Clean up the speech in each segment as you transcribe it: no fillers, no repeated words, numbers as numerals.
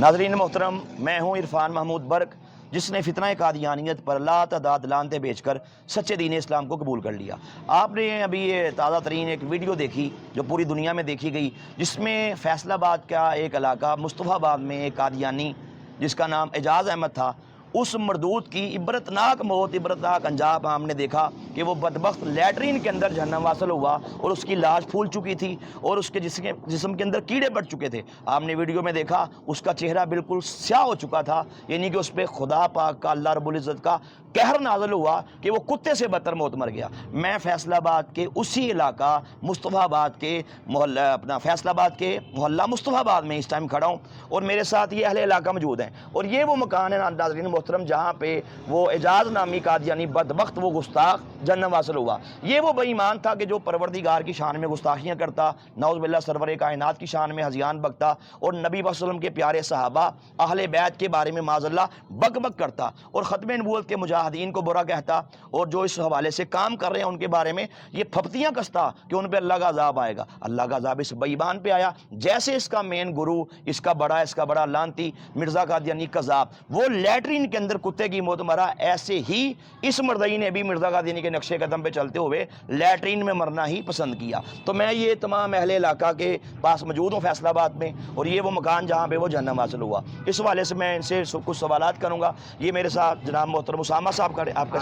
ناظرین محترم، میں ہوں عرفان محمود برق، جس نے فتنہ قادیانیت پر لا تعداد لانتیں بیچ کر سچے دین اسلام کو قبول کر لیا۔ آپ نے ابھی یہ تازہ ترین ایک ویڈیو دیکھی جو پوری دنیا میں دیکھی گئی، جس میں فیصل آباد کا ایک علاقہ مصطفیٰ آباد میں ایک قادیانی جس کا نام اعجاز احمد تھا، اس مردود کی عبرتناک موت، عبرتناک انجام ہم نے دیکھا کہ وہ بدبخت لیٹرین کے اندر جہنم واصل ہوا اور اس کی لاش پھول چکی تھی اور اس کے جسم کے اندر کیڑے پڑ چکے تھے۔ آپ نے ویڈیو میں دیکھا اس کا چہرہ بالکل سیاہ ہو چکا تھا، یعنی کہ اس پہ خدا پاک کا، اللہ رب العزت کا قہر نازل ہوا کہ وہ کتے سے بدتر موت مر گیا۔ میں فیصل آباد کے اسی علاقہ مصطفیٰ آباد کے محلہ فیصل آباد کے محلہ مصطفیٰ آباد میں اس ٹائم کھڑا ہوں اور میرے ساتھ یہ اہل علاقہ موجود ہیں، اور یہ وہ مکان ہے ناظرین محترم جہاں پہ وہ اعجاز نامی قادیانی بدبخت، وہ گستاخ جہنم واصل ہوا۔ یہ وہ بے ایمان تھا کہ جو پروردگار کی شان میں گستاخیاں کرتا، نعوذ باللہ سرور کائنات کی شان میں ہذیان بکتا، اور نبی صلی اللہ علیہ وسلم کے پیارے صحابہ اہل بیت کے بارے میں معاذ اللہ بک بک کرتا، اور ختم نبوت کے مجاہدین کو برا کہتا، اور جو اس حوالے سے کام کر رہے ہیں ان کے بارے میں یہ پھپتیاں کستا کہ ان پہ اللہ کا عذاب آئے گا۔ اللہ کا عذاب اس بے ایمان پہ آیا، جیسے اس کا مین گرو، اس کا بڑا لانتی مرزا قادیانی قذاب وہ لیٹرین کے اندر کتے کی موت مرا، ایسے ہی اس مردئی نے بھی مرزا قادیانی کے نقشے قدم پہ چلتے ہوئے لیٹرین میں مرنا ہی پسند کیا۔ تو میں یہ تمام اہل علاقہ کے پاس موجود ہوں فیصل آباد میں، اور یہ وہ مکان جہاں پہ وہ جہنم حاصل ہوا۔ اس حوالے سے میں ان سے کچھ سوالات کروں گا۔ یہ میرے ساتھ جناب محترم اسامہ صاحب کھڑے، آپ کا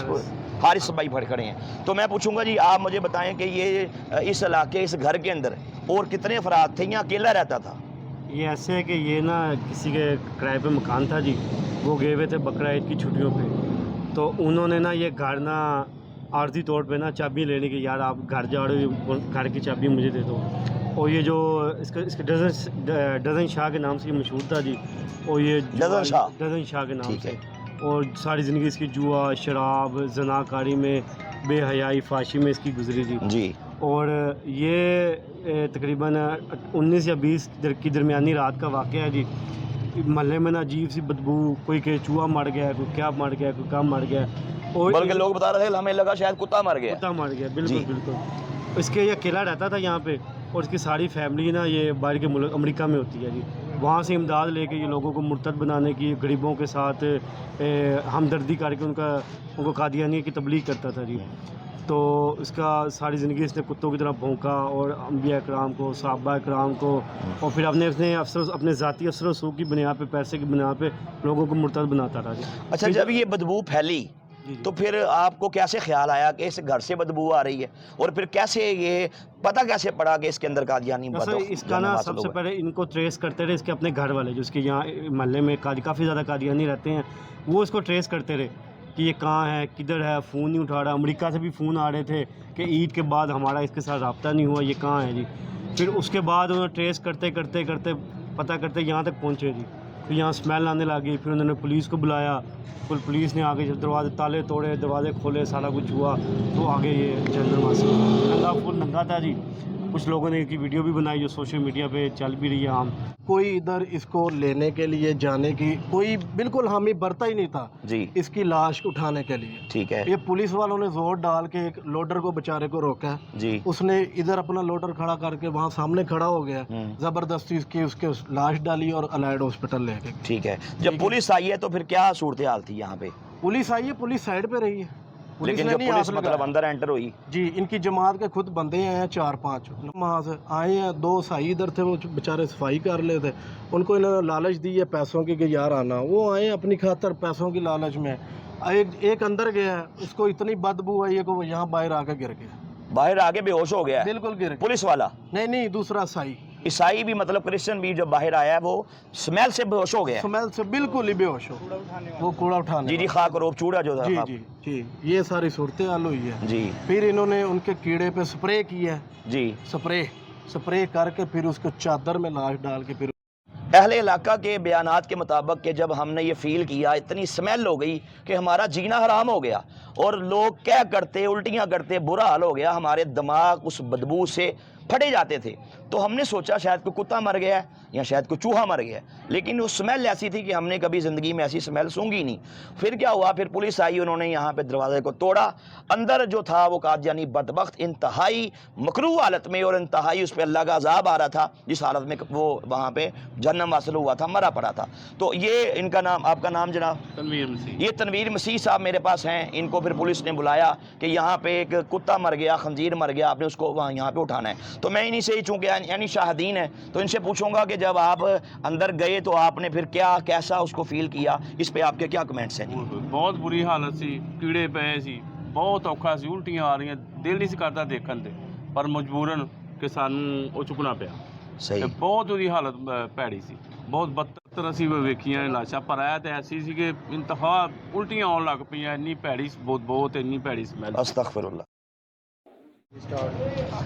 حارث بھائی کھڑے ہیں، تو میں پوچھوں گا جی آپ مجھے بتائیں کہ یہ اس علاقے، اس گھر کے اندر اور کتنے افراد تھے یا اکیلا رہتا تھا؟ یہ ایسے ہے کہ یہ نا کسی کے کرائے پہ مکان تھا جی، وہ گئے ہوئے تھے بقرہ عید کی چھٹیوں پہ، تو انہوں نے نا یہ گھر نا عارضی طور پہ نا چابی لینے کی، یار آپ گھر جا رہے ہو گھر کی چابی مجھے دے دو، اور یہ جو اس کے ڈزن شاہ کے نام سے یہ مشہور تھا جی، اور یہ ڈزن شاہ کے نام سے، اور ساری زندگی اس کی جوا، شراب، زناکاری میں، بے حیائی، فحاشی میں اس کی گزری تھی۔ اور یہ تقریباً 19 یا 20 کی درمیانی رات کا واقعہ ہے جی۔ محلے میں نا عجیب سی بدبو، کوئی کہ چوہا مر گیا، کوئی کیا مر گیا، کوئی کم مر گیا، اور بلکہ لوگ بتا رہے تھے ہمیں لگا شاید کتا مر گیا۔ بالکل۔ اس کے یہ اکیلا رہتا تھا یہاں پہ، اور اس کی ساری فیملی نا یہ باہر کے ملک امریکہ میں ہوتی ہے جی۔ وہاں سے امداد لے کے یہ لوگوں کو مرتد بنانے کی، غریبوں کے ساتھ ہمدردی کر کے ان کو قادیانی کی تبلیغ کرتا تھا جی۔ تو اس کا ساری زندگی اس نے کتوں کی طرح بھونکا، اور انبیاء اکرام کو، صحابہ اکرام کو، اور پھر اپنے ذاتی افسر و رسوخ کی بنیاد پہ، پیسے کی بنیاد پہ لوگوں کو مرتد بناتا تھا جی۔ اچھا، جب یہ بدبو پھیلی تو پھر آپ کو کیسے خیال آیا کہ اس گھر سے بدبو آ رہی ہے، اور پھر کیسے یہ پتہ کیسے پڑا کہ اس کے اندر قادیانی اس کا نا سب سے پہلے ان کو ٹریس کرتے رہے، اس کے اپنے گھر والے جو اس کے یہاں محلے میں کافی زیادہ قادیانی رہتے ہیں، وہ اس کو ٹریس کرتے رہے کہ یہ کہاں ہے، کدھر ہے، فون نہیں اٹھا رہا۔ امریکہ سے بھی فون آ رہے تھے کہ عید کے بعد ہمارا اس کے ساتھ رابطہ نہیں ہوا، یہ کہاں ہے جی۔ پھر اس کے بعد انہوں نے ٹریس کرتے پتہ کرتے یہاں تک پہنچے جی۔ پھر یہاں اسمیل آنے لگی، پھر انہوں نے پولیس کو بلایا، پھر پولیس نے آگے جب دروازے تالے توڑے، دروازے کھولے، سارا کچھ ہوا، تو آگے یہ جنرل حاصل ننگا فل ننگا تھا جی۔ کچھ لوگوں نے کی ویڈیو بھی بنائی جو سوشل میڈیا پہ چل بھی رہی ہے عام۔ کوئی ادھر اس کو لینے کے لیے جانے کی کوئی بالکل حامی برتا ہی نہیں تھا جی، اس کی لاش اٹھانے کے لیے۔ ٹھیک ہے، یہ پولیس والوں نے زور ڈال کے ایک لوڈر کو بیچارے کو روکا جی، اس نے ادھر اپنا لوڈر کھڑا کر کے وہاں سامنے کھڑا ہو گیا، زبردستی اس کے لاش ڈالی اور الائڈ ہاسپٹل لے کے۔ ٹھیک ہے، جب پولیس آئی ہے تو پھر کیا صورتحال تھی یہاں پہ؟ پولیس آئی ہے، پولیس سائڈ پہ رہی ہے، لیکن جب پولیس مطلب اندر انٹر ہوئی جی، ان کی جماعت کے خود بندے ہیں 4-5 وہاں سے آئے ہیں، 2 سائی ادھر تھے، وہ بیچارے صفائی کر لے تھے، ان کو انہوں نے لالچ دی ہے پیسوں کی کہ یار آنا، وہ آئے اپنی خاطر پیسوں کی لالچ میں۔ ایک اندر گیا ہے، اس کو اتنی بدبو آئی ہے کہ وہ یہاں باہر آ کے گر گیا، باہر آگے بے ہوش ہو گیا؟ بالکل گر گیا۔ پولیس والا نہیں، دوسرا سائی عیسائی بھی، مطلب کرسچن بھی جب باہر آیا ہے وہ سمیل سے بے ہوش ہو گیا؟ سمیل سے بالکل ہی بے ہوش ہو، وہ کوڑا اٹھانے جی، خاک روب چوڑا جو تھا۔ جی، یہ ساری صورتحال ہوئی ہے جی، پھر انہوں نے ان کے کیڑے پہ سپرے کیا ہے، جی، سپرے کر کے پھر اس کو چادر میں لاش ڈال کے پھر اہل علاقہ کے بیانات کے مطابق کہ جب ہم نے یہ فیل کیا، اتنی سمیل ہو گئی کہ ہمارا جینا حرام ہو گیا، اور لوگ کیا کرتے، الٹیاں کرتے، برا حال ہو گیا، ہمارے دماغ اس بدبو سے پھٹے جاتے تھے. تو ہم نے سوچا شاید کوئی کتا مر گیا ہے یا شاید کوئی چوہا مر گیا ہے, لیکن وہ اسمیل ایسی تھی کہ ہم نے کبھی زندگی میں ایسی اسمیل سونگھی نہیں. پھر کیا ہوا, پھر پولیس آئی, انہوں نے یہاں پہ دروازے کو توڑا. اندر جو تھا وہ قادیانی بدبخت انتہائی مکروہ حالت میں اور انتہائی اس پہ اللہ کا عذاب آ رہا تھا, جس حالت میں وہ وہاں پہ جہنم حاصل ہوا تھا, مرا پڑا تھا. تو یہ ان کا نام, آپ کا نام جناب؟ تنویر مسیح. یہ تنویر مسیح صاحب میرے پاس ہیں. ان کو پھر پولیس نے بلایا کہ یہاں پہ ایک کتا مر گیا, خنزیر مر گیا, آپ نے اس کو وہاں یہاں پہ اٹھانا ہے. تو میں انہیں سے ہی چونکہ یعنی شاہدین ہے تو ان سے پوچھوں گا کہ جب آپ اندر گئے تو آپ نے پھر کیسا اس کو فیل کیا, اس پہ آپ کے کیا کمنٹس ہیں؟ بہت بری حالت سی, ਕੀੜੇ ਪਏ ਸੀ, ਬਹੁਤ ਔਖਾ ਸੀ, ਉਲਟੀਆਂ ਆ ਰਹੀਆਂ, ਦਿਲ ਨਹੀਂ ਸੀ ਕਰਦਾ ਦੇਖਣ ਤੇ, ਪਰ ਮਜਬੂਰਨ ਕਿ ਸਾਨੂੰ ਉਹ ਚੁੱਕਣਾ ਪਿਆ. صحیح. ਬਹੁਤ ਉਹਦੀ ਹਾਲਤ ਭੈੜੀ ਸੀ, ਬਹੁਤ ਬਦਤਰ ਅਸੀਂ ਵੇਖੀਆਂ ਲਾਸ਼ਾਂ, ਪਰ ਇਹ ਤਾਂ ਐਸੀ ਸੀ ਕਿ ਇੰਤਹਾ ਉਲਟੀਆਂ ਆਉਣ ਲੱਗ ਪਈਆਂ, ਇੰਨੀ ਭੈੜੀ ਬਹੁਤ ਇੰਨੀ ਭੈੜੀ ਸਮੈਲ. استغفر اللہ.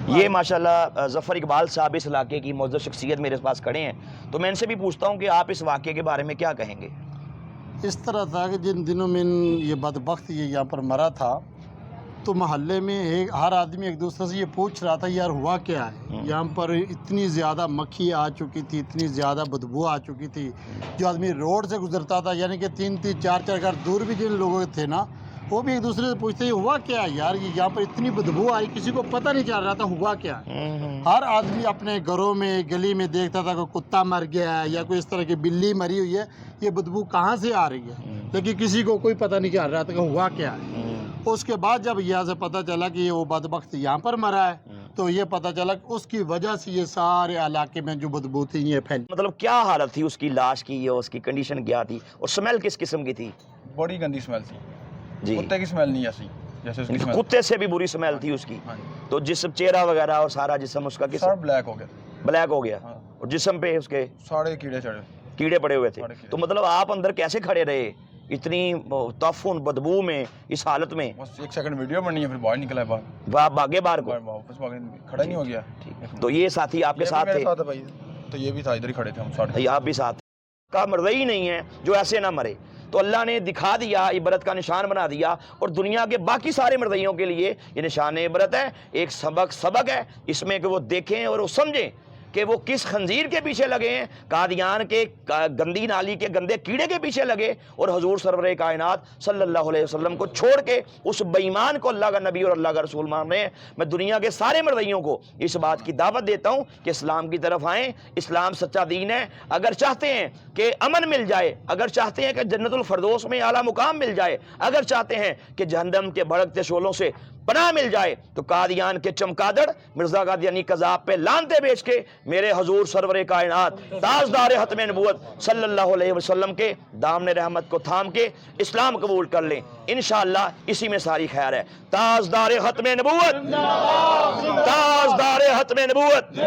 یہ ماشاءاللہ ظفر اقبال صاحب اس علاقے کی معزز شخصیت میرے پاس کھڑے ہیں, تو میں ان سے بھی پوچھتا ہوں کہ آپ اس واقعے کے بارے میں کیا کہیں گے؟ اس طرح تھا کہ جن دنوں میں یہ بدبخت یہ یہاں پر مرا تھا تو محلے میں ہر آدمی ایک دوسرے سے یہ پوچھ رہا تھا یار ہوا کیا ہے. یہاں پر اتنی زیادہ مکھی آ چکی تھی, اتنی زیادہ بدبو آ چکی تھی, جو آدمی روڈ سے گزرتا تھا, یعنی کہ 3-3 4-4 گھر دور بھی جن لوگوں تھے نا, وہ بھی ایک دوسرے سے پوچھتے یہ ہوا کیا ہے یار, یہ یہاں پر اتنی بدبو آئی, کسی کو پتہ نہیں چل رہا تھا ہوا کیا ہے. ہر آدمی اپنے گھروں میں گلی میں دیکھتا تھا کہ کتا مر گیا ہے یا کوئی اس طرح کی بلی مری ہوئی ہے, یہ بدبو کہاں سے آ رہی ہے, لیکن کسی کو کوئی پتہ نہیں چل رہا تھا کہ ہوا کیا ہے. اس کے بعد جب یہاں سے پتہ چلا کہ یہ وہ بدبخت یہاں پر مرا ہے, تو یہ پتہ چلا کہ اس کی وجہ سے یہ سارے علاقے میں جو بدبو تھی یہ پھیلی. مطلب کیا حالت تھی اس کی لاش کی, یا اس کی کنڈیشن کیا تھی, اور سمیل کس قسم کی تھی؟ بڑی گندی اسمیل تھی جی, کتے کی اسمیل نہیں ایسی جیسے اس کی اسمیل. کتے سے بھی بری سمیل تھی اس کی. ہاں جی. تو جسم, چہرہ وغیرہ اور سارا جسم اس کا کس سارا بلیک ہو گیا, بلیک ہو گیا, ہاں. اور جسم پہ اس کے سارے کیڑے چڑھے. کیڑے پڑے ہوئے تھے. سارے کیڑے. تو مطلب آپ اندر کیسے کھڑے رہے اتنی تفن بدبو میں, اس حالت میں؟ بس 1 سیکنڈ ویڈیو بننی ہے, پھر باہر نکلا ہے, بھاگے باہر کو. واپس کھڑا نہیں ہو گیا. تو یہ ساتھی آپ کے ساتھ تھے؟ ساتھ ہے بھائی, تو یہ بھی تھا, ادھر ہی کھڑے تھے ہم ساتھ. آپ بھی ساتھ کا مرضی نہیں ہے جو ایسے نہ مرے. تو اللہ نے دکھا دیا, عبرت کا نشان بنا دیا, اور دنیا کے باقی سارے مرضیوں کے لیے یہ نشان عبرت ہے, ایک سبق ہے اس میں کہ وہ دیکھیں اور وہ سمجھیں کہ وہ کس خنزیر کے پیچھے لگے ہیں, قادیان کے گندی نالی کے گندے کیڑے کے پیچھے لگے, اور حضور سرور کائنات صلی اللہ علیہ وسلم کو چھوڑ کے اس بے ایمان کو اللہ کا نبی اور اللہ کا رسول مان رہے ہیں. میں دنیا کے سارے مرضیوں کو اس بات کی دعوت دیتا ہوں کہ اسلام کی طرف آئیں. اسلام سچا دین ہے. اگر چاہتے ہیں کہ امن مل جائے, اگر چاہتے ہیں کہ جنت الفردوس میں اعلیٰ مقام مل جائے, اگر چاہتے ہیں کہ جہنم کے بھڑکتے شعلوں سے پناہ مل جائے, تو قادیان کے چمکادڑ مرزا قادیانی قذاب پہ لانتے بیچ کے میرے حضور سرور کائنات تاجدار ختم نبوت صلی اللہ علیہ وسلم کے دامن رحمت کو تھام کے اسلام قبول کر لیں. انشاءاللہ اسی میں ساری خیر ہے. تاجدار ختم نبوت, تاجدار ختم نبوت.